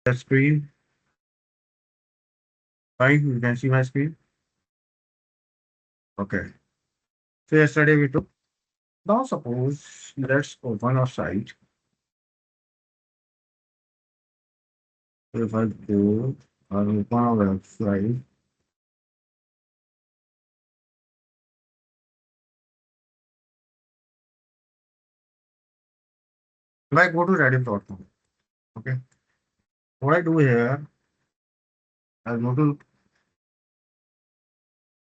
the screen. Fine, you can see my screen. Okay. So yesterday we took. Now suppose let's open a site. So if I go and open a website, if I go to Reddit.com, okay. What I do here, I go to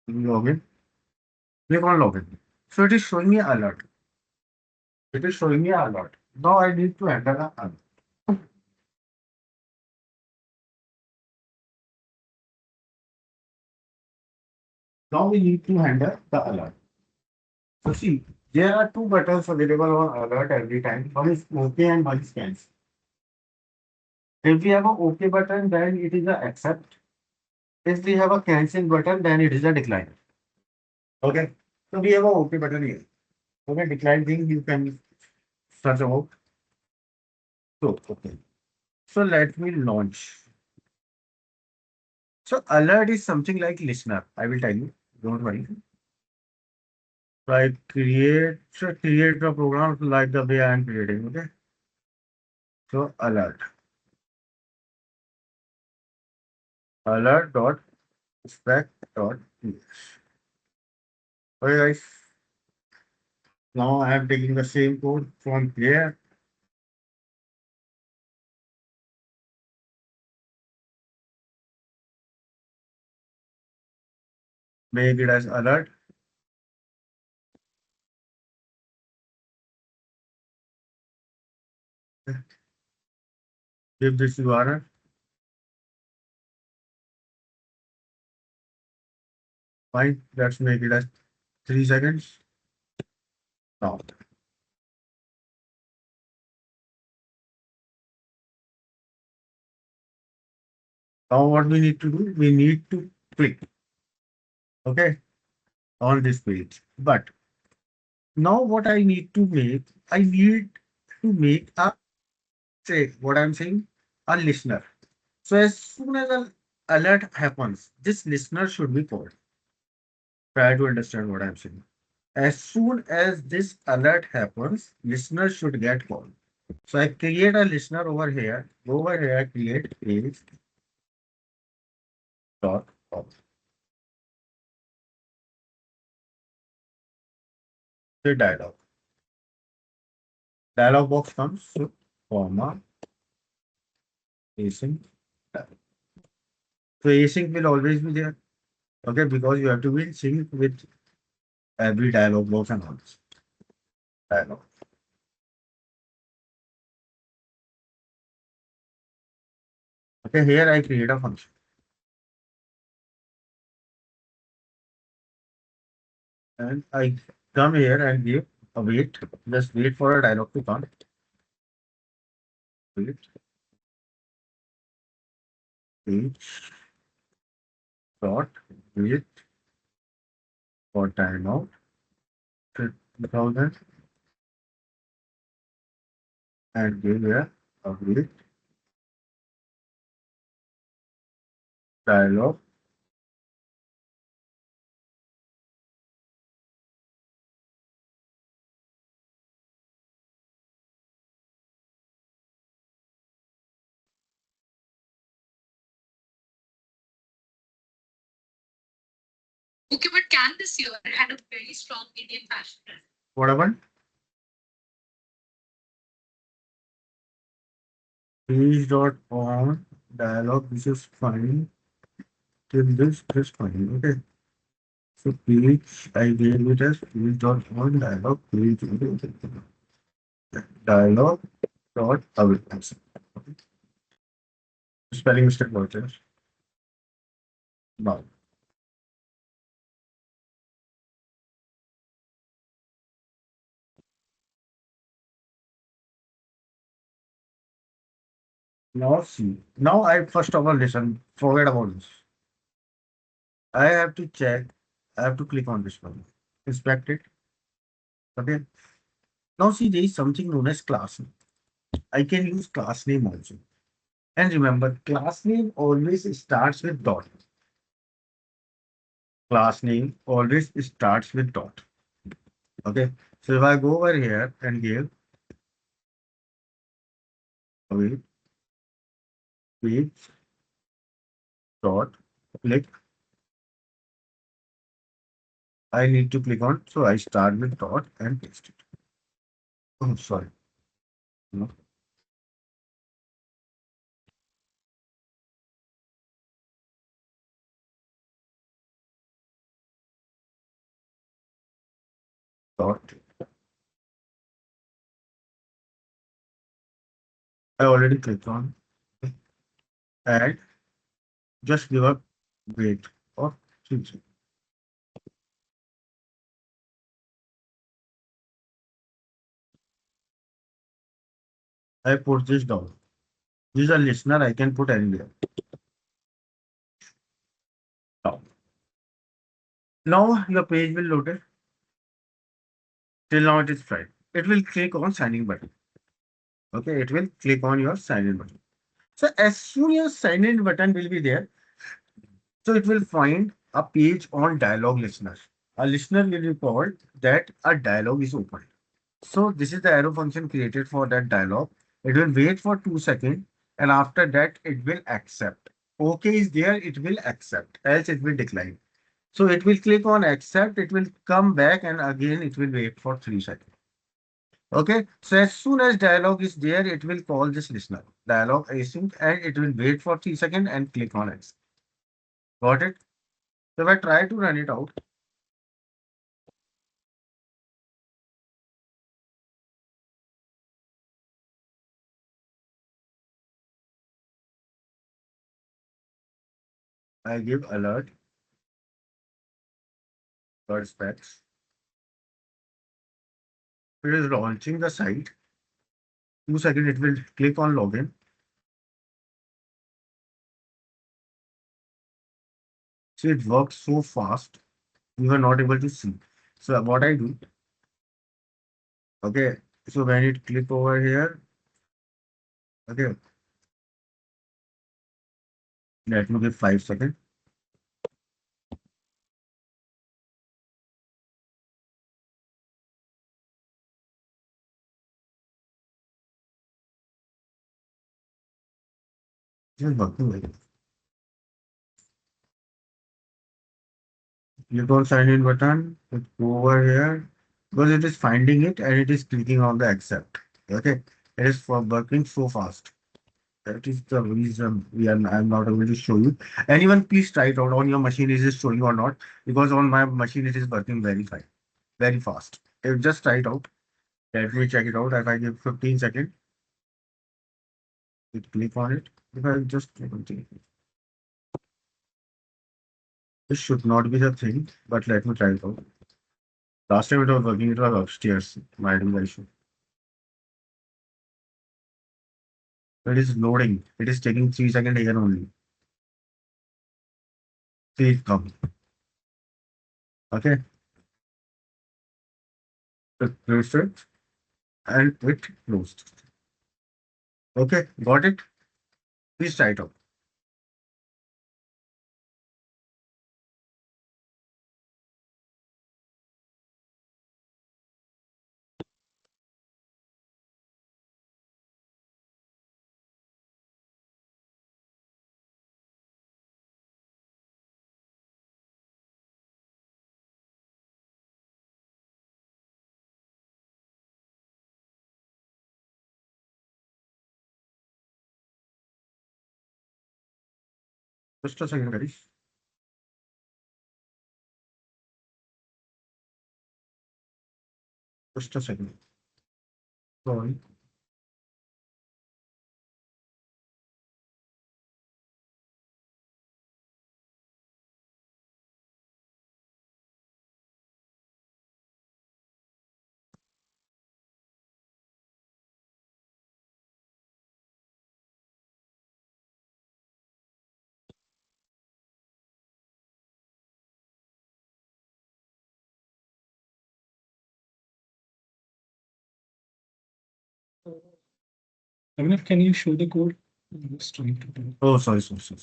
login, click on login. So it is showing me alert. It is showing me alert. Now I need to enter the alert. Now we need to enter the alert. So see, there are two buttons available on alert every time. One is OK and one is cancel. If we have a OK button, then it is a accept. If we have a cancel button, then it is a decline. Okay. So we have a OK button here. Okay, decline thing you can search about. So okay. So let me launch. So alert is something like listener. I will tell you. Don't worry. So I create a program like the way I am creating. Okay. So alert dot spec dot ps. Okay guys. Now I am taking the same code from here. Make it as alert. Give this URL. Fine. Let's make it as 3 seconds. Now. Now what we need to do? We need to click. Okay. On this page. But now what I need to make, I need to make a say what I'm saying, a listener. So as soon as an alert happens, this listener should be called. Try to understand what I'm saying. As soon as this alert happens, listener should get called. So I create a listener over here. Over here, create page dot com. The dialog. Dialog box comes, so comma, async. So async will always be there. Okay, because you have to be in sync with every dialog box and all this. Dialog. Okay, here I create a function and I come here and give a wait. Just wait for a dialog to come. Wait, wait, dot, wait for timeout. 2000 and give here a wait dialog. Okay, but can this year had a very strong Indian fashion trend? What happened? Page dot on dialog. This is fine. Till this fine. Okay. So page I gave it as page dot on dialog page dialog dot awareness. Spelling mistake was there. Now, now see. Now I first of all listen. Forget about this. I have to check. I have to click on this one. Inspect it. Okay. Now see there is something known as class name. I can use class name also. And remember, class name always starts with dot. Class name always starts with dot. Okay. So if I go over here and give wait, wait, dot, click, I need to click on. So I start with dot and paste it. Oh, sorry. No, dot. I already clicked on and just give a wait of 3 seconds. I put this down. This is a listener I can put anywhere. Now, now your page will load it. Till now it is fried. It will click on sign in button. Okay, it will click on your sign in button. So as soon as sign in button will be there, so it will find a page on dialog listener. A listener will record that a dialog is open. So this is the arrow function created for that dialog. It will wait for 2 seconds and after that it will accept. OK is there, it will accept, else it will decline. So it will click on accept, it will come back and again it will wait for 3 seconds. Okay, so as soon as dialog is there, it will call this listener. Dialog async and it will wait for 3 seconds and click on accept. Got it? So if I try to run it out, I give alert, bird specs. It is launching the site. 2 seconds, it will click on login. So it works so fast, you are not able to see. So what I do, okay, so when it click over here, okay, let me give 5 seconds. It is working like this. Click on sign in button, it go over here, because it is finding it and it is clicking on the accept. Okay, it is for working so fast. That is the reason I'm not able to show you. Anyone, please try it out on your machine. Is it showing or not? Because on my machine it is working very fine, very fast. Just try it out. Let me check it out. If I give 15 seconds, it click on it. If I just this should not be the thing, but let me try it out. Last time it was working, it was upstairs. My issue. It is loading. It is taking 3 seconds here only. See it come. Okay. It closed it and it closed. Okay, got it? Please try it out. Just a second, guys. Just a second. Sorry. Avinash, can you show the code? Just trying to do. Oh, sorry, sorry, sorry.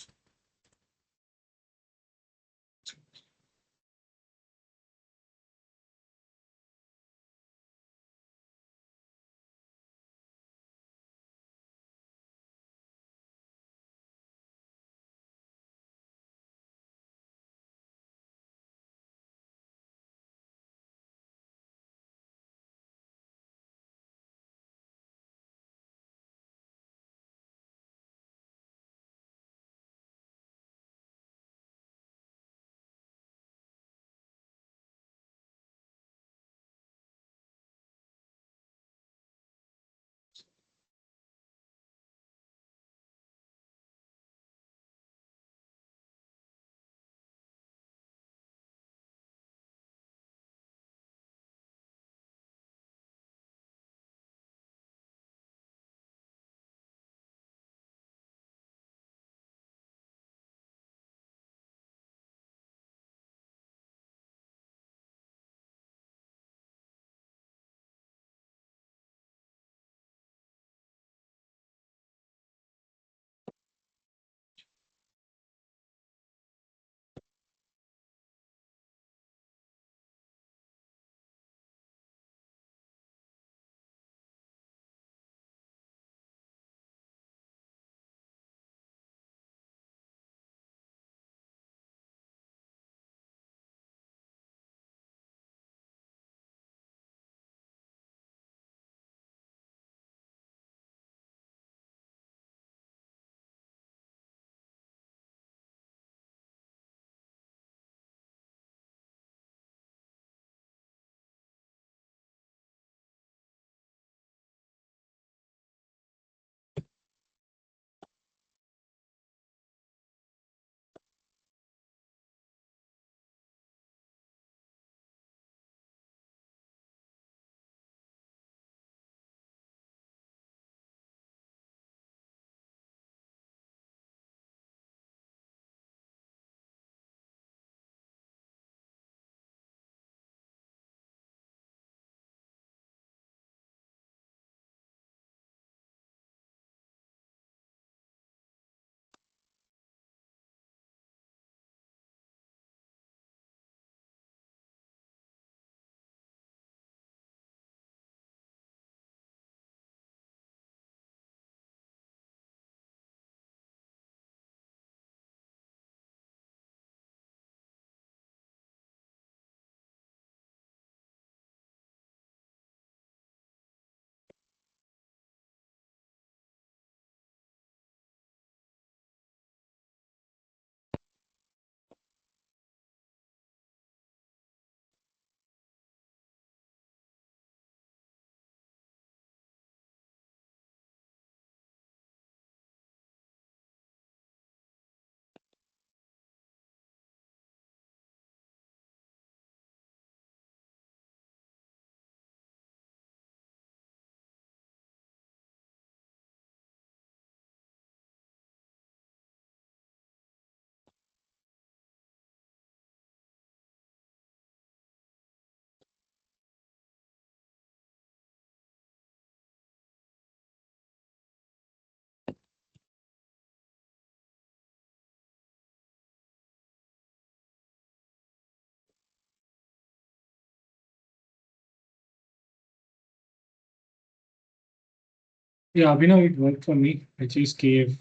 Yeah, Abhinav, it worked for me. I just gave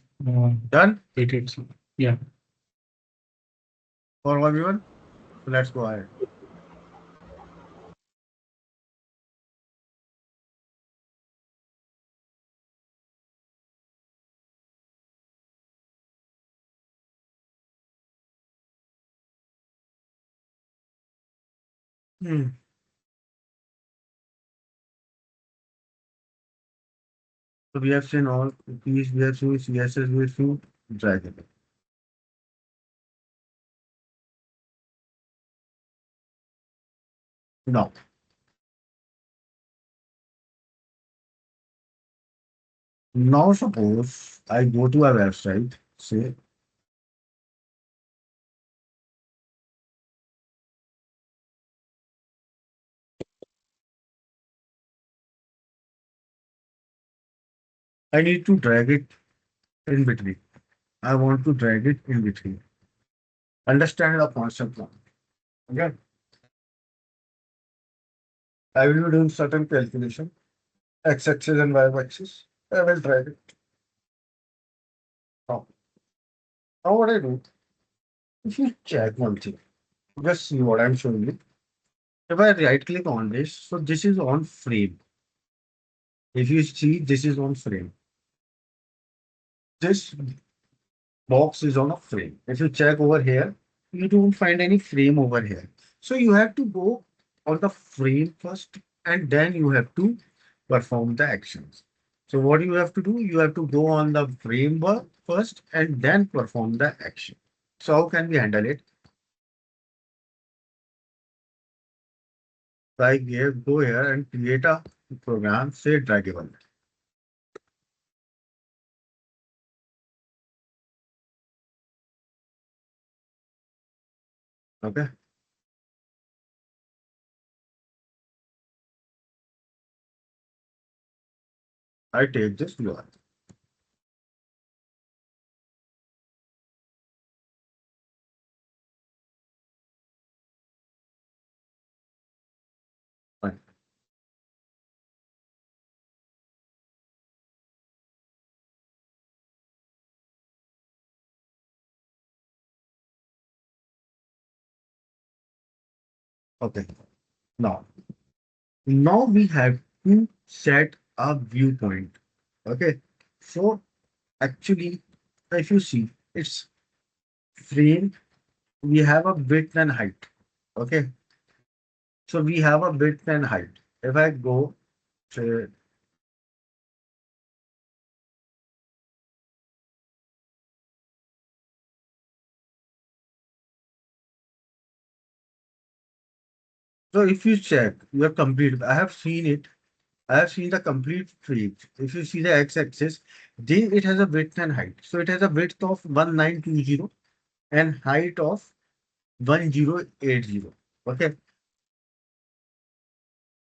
done waited. So, yeah. For everyone, so let's go ahead. Hmm. So we have seen all these, we have seen CSS, we have seen Dragon. Now, now suppose I go to a website, say I need to drag it in between. I want to drag it in between. Understand the concept now. Okay. I will be doing certain calculation, x-axis and y-axis. I will drag it. Now, now what I do, if you check one thing, just see what I'm showing you. If I right click on this, so this is on frame. If you see, this is on frame. This box is on a frame. If you check over here, you don't find any frame over here. So you have to go on the frame first and then you have to perform the actions. So what you have to do, you have to go on the framework first and then perform the action. So how can we handle it? So I go here and create a program, say draggable. Okay. I take this UI. Fine. Okay. Now, now we have to set a viewpoint. Okay. So actually, if you see, it's frame, we have a width and height. Okay. So we have a width and height. If I go, say, so if you check, you have complete. I have seen it. I have seen the complete frame. If you see the x-axis, then it has a width and height. So it has a width of 1920 and height of 1080. Okay.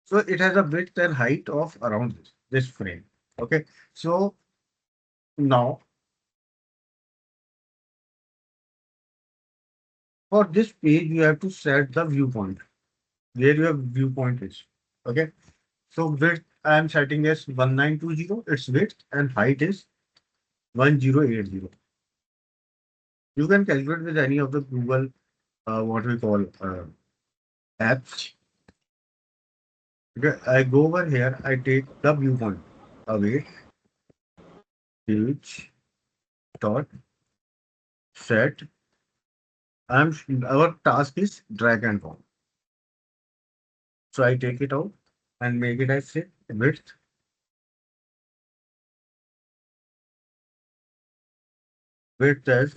So it has a width and height of around this frame. Okay. So now for this page, you have to set the viewpoint where your viewpoint is. Okay. So width I am setting as 1920, its width, and height is 1080. You can calculate with any of the Google, what we call apps. Okay. I go over here, I take the viewpoint away, page, dot, set. Our task is drag and drop. So I take it out and make it as say width, width as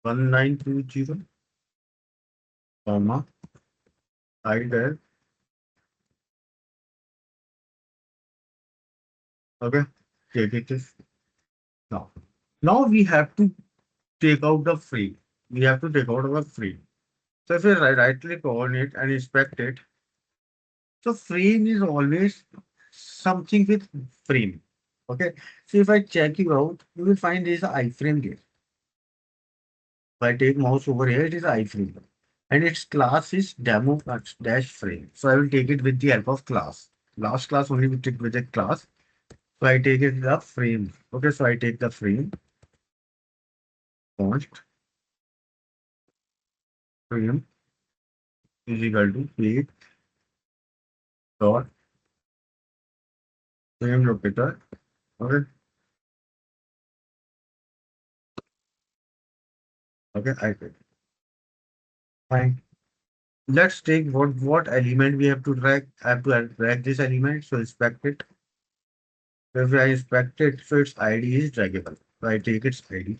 1920, comma, height as, okay, take it as now. Now we have to take out the frame. We have to take out our frame. So if we right click on it and inspect it, so frame is always something with frame. Okay. So if I check you out, you will find there is an iframe there. If I take mouse over here, it is iframe. And its class is demo dash frame. So I will take it with the help of class. Last class only we take with a class. So I take it the frame. Okay, so I take the frame, const frame is equal to page dot frame locator. Okay, okay, I take. Fine. Let's take what element we have to drag. I have to drag this element. So inspect it. So if I inspect it, so its ID is draggable. So I take its ID.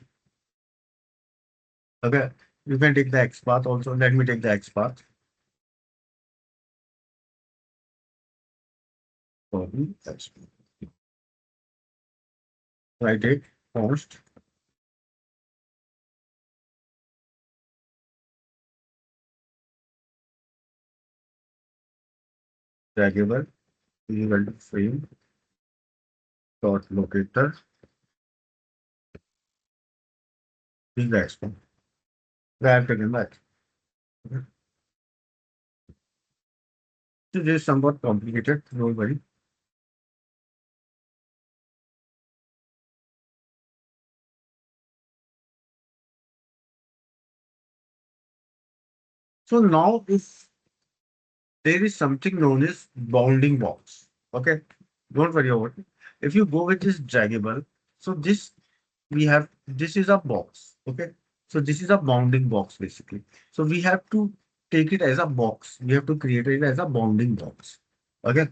Okay. You can take the X path also. Let me take the X path. Copy X path. So I take const draggable is equal to frame dot locator This is the export. I have taken that. Okay. So this is somewhat complicated. Don't worry. So now if there is something known as bounding box. Okay. Don't worry about it. If you go with this draggable, so this we have this is a box. Okay. So this is a bounding box basically. So we have to take it as a box. We have to create it as a bounding box. Okay.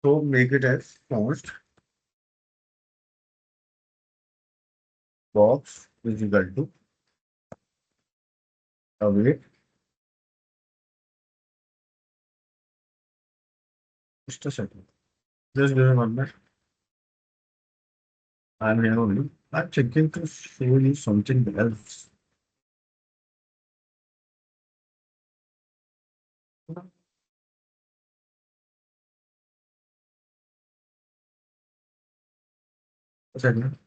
So make it as const box is equal to await. Just a second. Just give me one minute. I'm here only. I'm checking to show you something else. A second.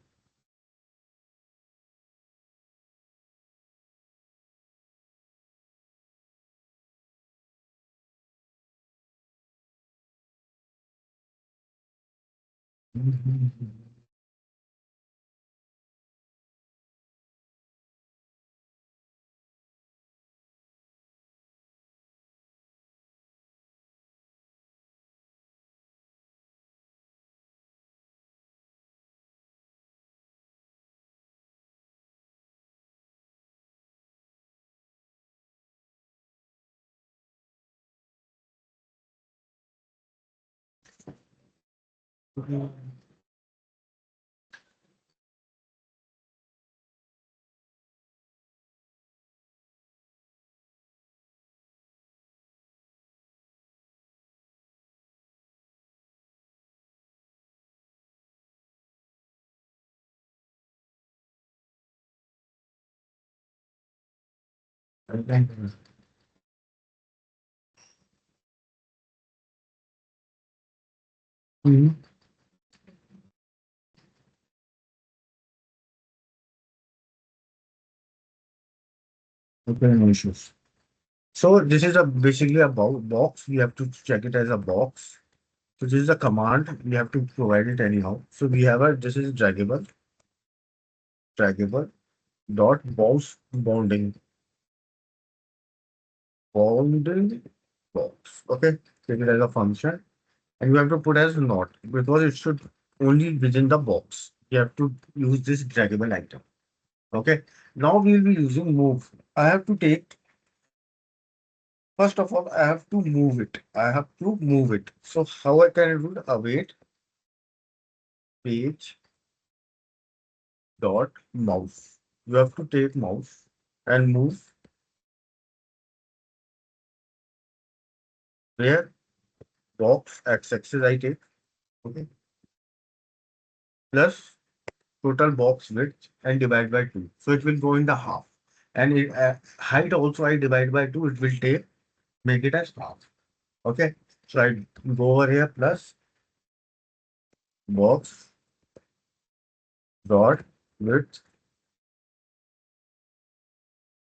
Mhm. Okay, no issues. So this is a basically a box. We have to check it as a box. So this is a command. We have to provide it anyhow. So we have a this is draggable dot bounding box. Okay, take it as a function, and you have to put as not because it should only within the box. You have to use this draggable item. Okay. Now we will be using move. I have to take first of all. I have to move it. I have to move it. So how I can do it? Await page dot mouse. You have to take mouse and move where box x axis I take. Okay. Plus total box width and divide by 2. So it will go in the half. And height also I divide by 2. It will take make it as half. Okay. So I go over here plus box dot width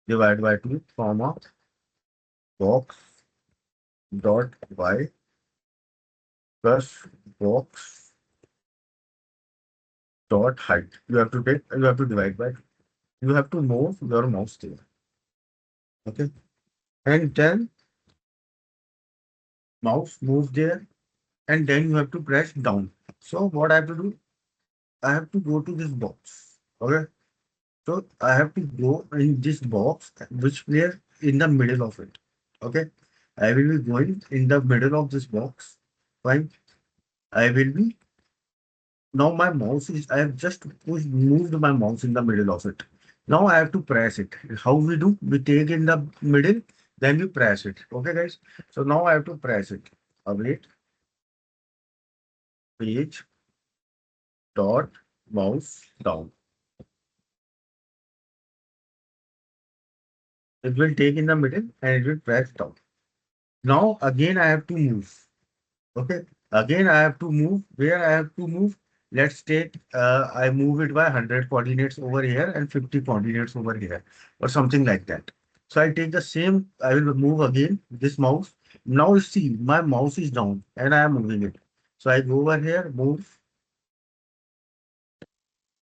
divide by 2 comma box dot y plus box dot height. You have to divide by two. You have to move your mouse there. Okay. And then mouse move there and then you have to press down. So what I have to do? I have to go to this box. Okay. So I have to go in this box which place in the middle of it. Okay. I will be going in the middle of this box. Fine. I will be now my mouse is I have just moved my mouse in the middle of it. Now I have to press it. How we do? We take in the middle, then we press it. Okay, guys. So now I have to press it. Await page dot mouse down. It will take in the middle and it will press down. Now again I have to move. Okay. Again, I have to move where I have to move. Let's take, I move it by 100 coordinates over here and 50 coordinates over here, or something like that. So I take the same, I will move again this mouse. Now you see, my mouse is down and I am moving it. So I go over here, move,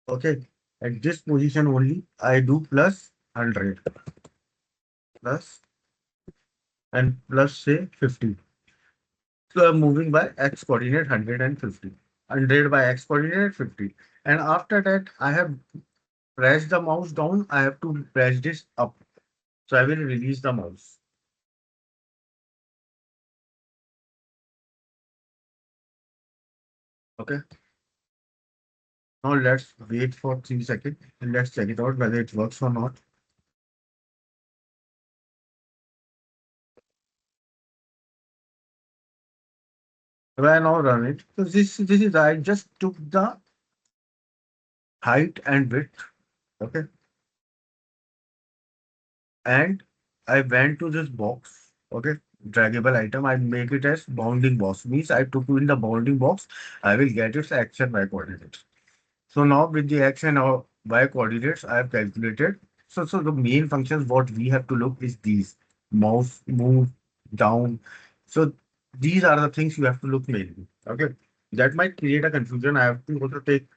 okay. At this position only, I do plus 100, plus and plus say 50. So I'm moving by x coordinate 150. 100 by x coordinate 50. And after that, I have pressed the mouse down. I have to press this up. So I will release the mouse. Okay. Now let's wait for 3 seconds and let's check it out whether it works or not. When I now run it, so this is I just took the height and width. Okay. And I went to this box. Okay. Draggable item. I make it as bounding box. Means I took in the bounding box. I will get its x and y coordinates. So now with the x and y coordinates, I have calculated. So the main functions what we have to look is these mouse move down. So these are the things you have to look mainly. Okay. That might create a confusion. I have to also take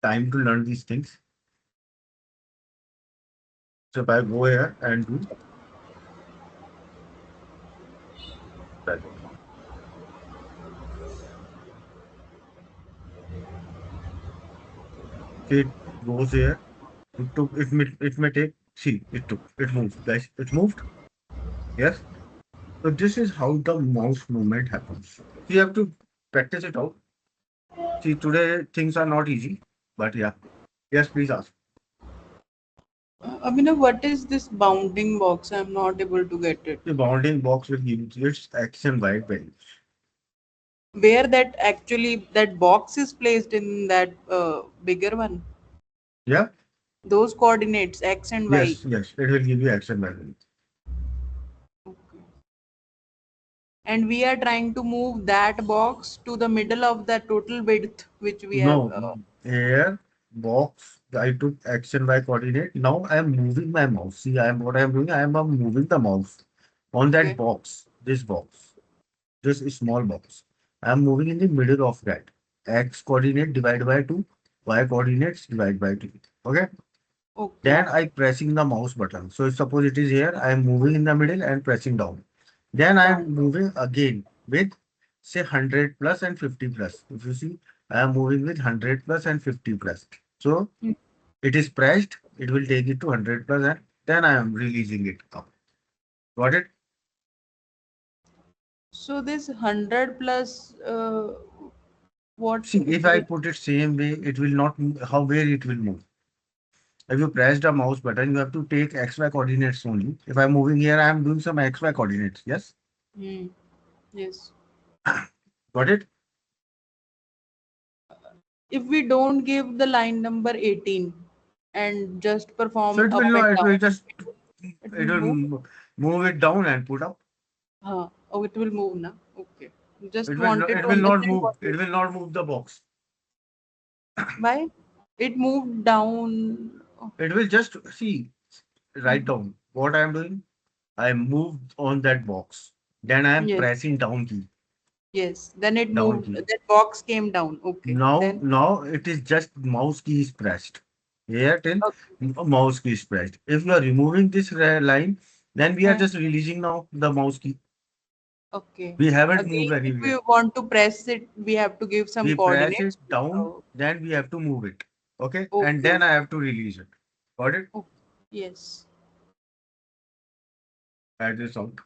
time to learn these things. So if I go here and do that, okay, it goes here. It may take, see, it moved, guys. It moved. Yes. So this is how the mouse movement happens. So you have to practice it out. See, today things are not easy, but yeah. Yes, please ask. Abhinav, what is this bounding box? I'm not able to get it. The bounding box will give you its X and Y values. Where that actually that box is placed in that bigger one? Yeah. Those coordinates x and y. Yes. It will give you X and Y values. Okay. And we are trying to move that box to the middle of the total width which we have. No, here box. I took X and Y coordinate. Now I am moving my mouse. See, I am what I am doing. I am moving the mouse on that Okay. box. This box. This small box. I am moving in the middle of that. X coordinate divided by 2, Y coordinates divided by 2. Okay. Okay. Then I pressing the mouse button. So suppose it is here, I am moving in the middle and pressing down. Then I am Down. moving again with say 100 plus and 50 plus. If you see, I am moving with 100 plus and 50 plus. So Mm. it is pressed, it will take it to 100 plus and then I am releasing it up. Got it? So this 100 plus what See, it if I will. put it same way, it will not move, how where it will move. If you press the mouse button, you have to take XY coordinates only. If I'm moving here, I am doing some XY coordinates. Yes? Hmm. Yes. Got it? If we don't give the line number 18 and just So perform it will up and not, it will down, just, it it will will move. move it down and put up. Oh, it will move now. Okay. Just wanted It to will not understand move. what It is will not move the box. why it moved down. Oh, It will just see, write mhm. down what I am doing. I moved on that box. Then I am Yes, pressing down key, yes. Then it down moved. key. That box came down. Okay. Then Now it is just mouse key is pressed. Here till okay. mouse key is pressed. If you are removing this line, then we are Huh. just releasing now the mouse key. Okay. We haven't moved Again, if we anywhere. want to press it, we have to give some We press it coordinates. down, Oh, then we have to move it. Okay, and okay. then Okay. I have to release it. Got it? Okay. Yes. That is out.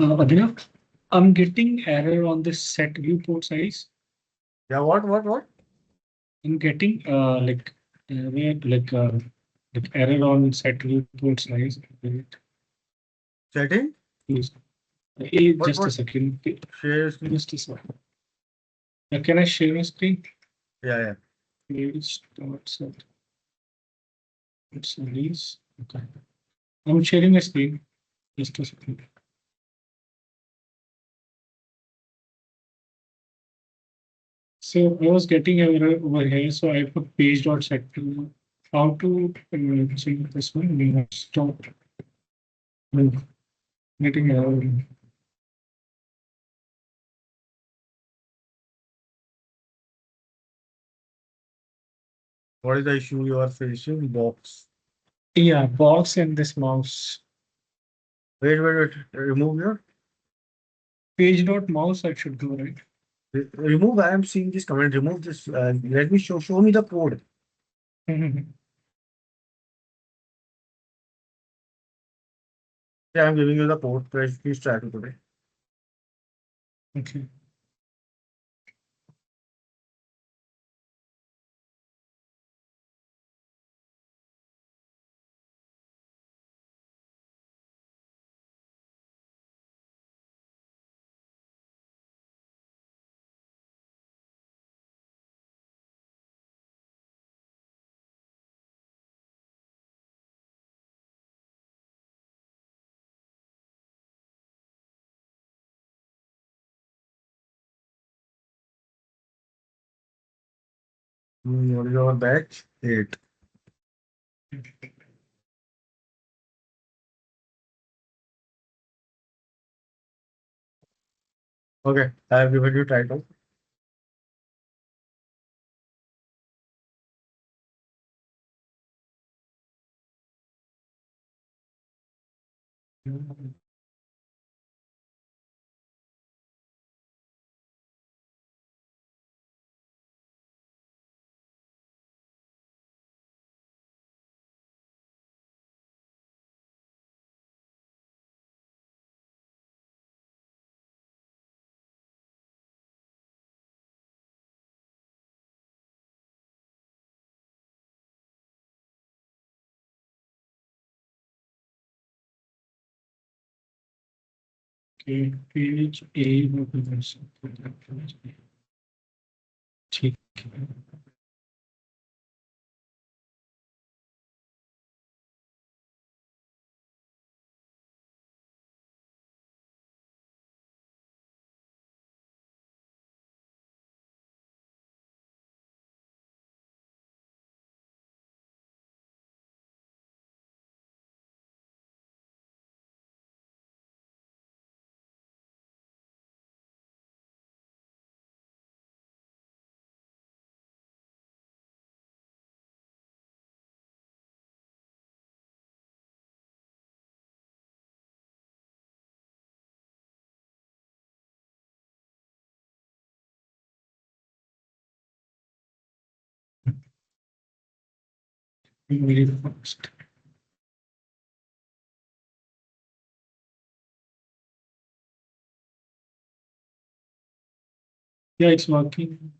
Abhinav, I'm getting error on this set viewport size. Yeah, what? I'm getting like error on set viewport size. Wait, Setting? please. Just a What? second. Share screen? Just a second. Can I share my screen? Yeah, yeah. Please start set. It's release. Okay. I'm sharing my screen. Just a second. So I was getting error over here, so I put page dot set to how to change this one. We have stopped getting error. What is the issue you are facing? Box. Yeah, box and this mouse. Wait. Remove your. Page dot mouse, I should do right. Remove. I am seeing this comment. Remove this. Let me show me the code. Yeah, I'm giving you the code. Please try to put it. Okay. What is your batch? 8. Okay, I have given you title. Okay, page A representation. ठीक है. Very fast. Yeah, it's working.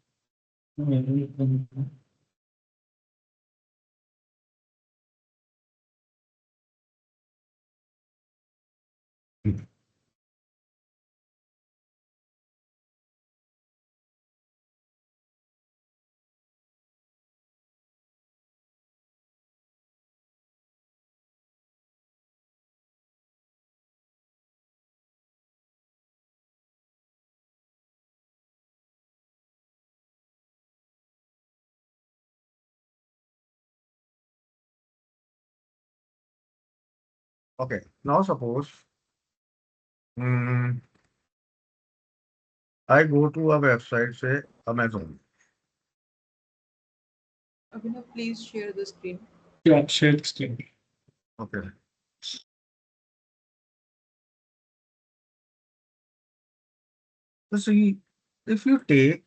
Okay, now suppose mm, I go to a website, say Amazon. Abhinav, please share the screen. Yeah, share the screen. Okay. So see, if you take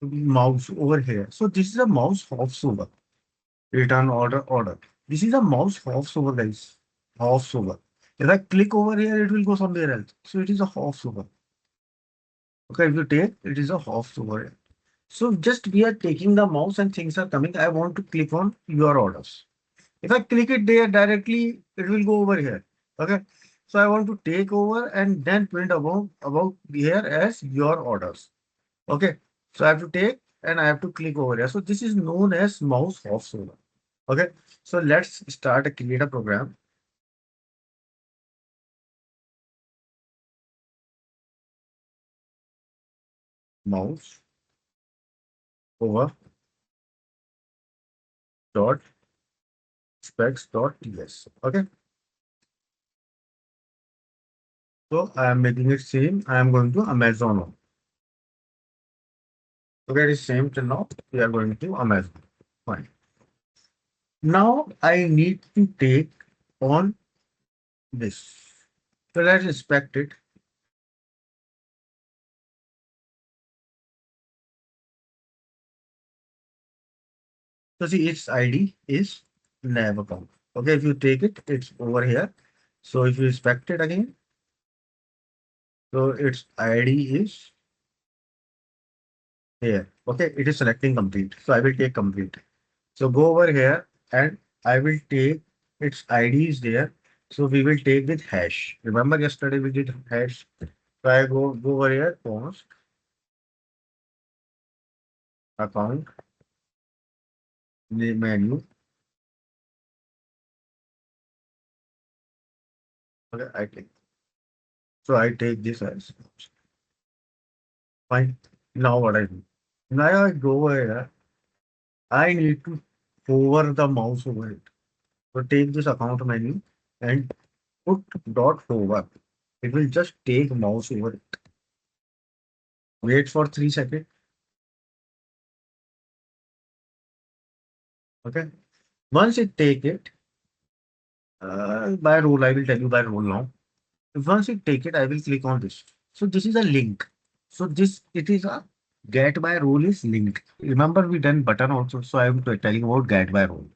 mouse over here, so this is a mouse hops over. Return order. This is a mouse hops over, guys. Hops over. If I click over here, it will go somewhere else. So it is a half over. Okay, if you take, it is a half over. So just we are taking the mouse and things are coming. I want to click on your orders. If I click it there directly, it will go over here. Okay. So I want to take over and then print about here as your orders. Okay. So I have to take and I have to click over here. So this is known as mouse offsolver. Okay. So let's start a create a program. Mouse over dot specs dot ts. Okay. So I am making it same. I am going to Amazon. Okay, it is same till now. We are going to Amazon. Fine. Now I need to take on this. So let's inspect it. So see its ID is nav account. Okay, if you take it, it's over here. So if you inspect it again, so its ID is here. Okay, it is selecting complete. So I will take complete. So go over here and I will take its ID is there. So we will take with hash. Remember yesterday we did hash. So I go over here, post account the menu. Okay, I take. So I take this as fine. Now what I do? Now I go over here. I need to hover the mouse over it. So take this account menu and put dot hover. It will just take mouse over it. Wait for 3 seconds. Okay. Once it take it, by rule, I will tell you by rule now. Once you take it, I will click on this. So this is a link. So this it is a get by rule is linked. Remember we done button also. So I am telling about get by rule.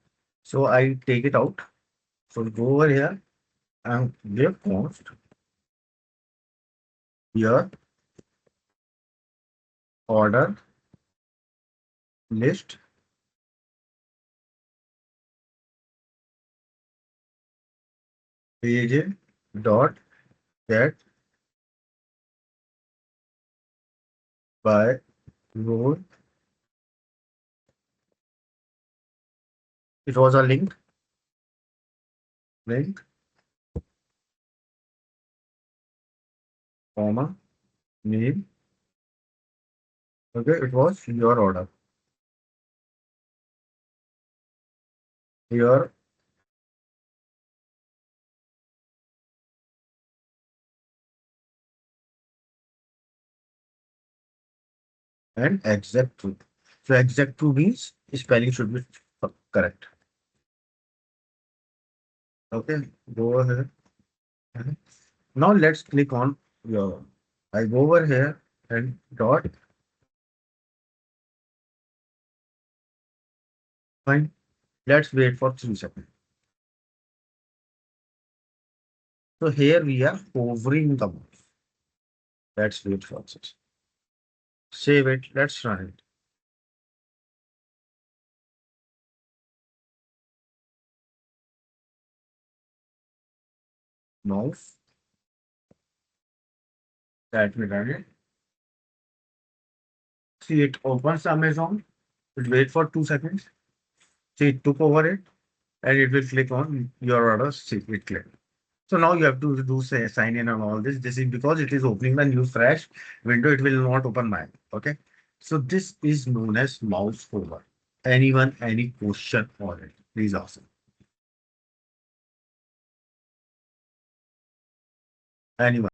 So I take it out. So go over here and give const here order list page dot get by rule. It was a link, comma, name. Okay, it was your order. Here and exact true. So exact true means spelling should be correct. Okay, go ahead. Mhm. Now let's click on your. I go over here and dot. Fine. Let's wait for 3 seconds. So here we are hovering the mouse. Let's wait for this. Save it. Let's run it. Mouse. That we run it. See it opens Amazon. It wait for 2 seconds. See it took over it and it will click on your order. See it click. So now you have to do say sign in and all this. This is because it is opening the new fresh window. It will not open mine. Okay. So this is known as mouse over. Anyone, any question on it? Please ask. Anyone.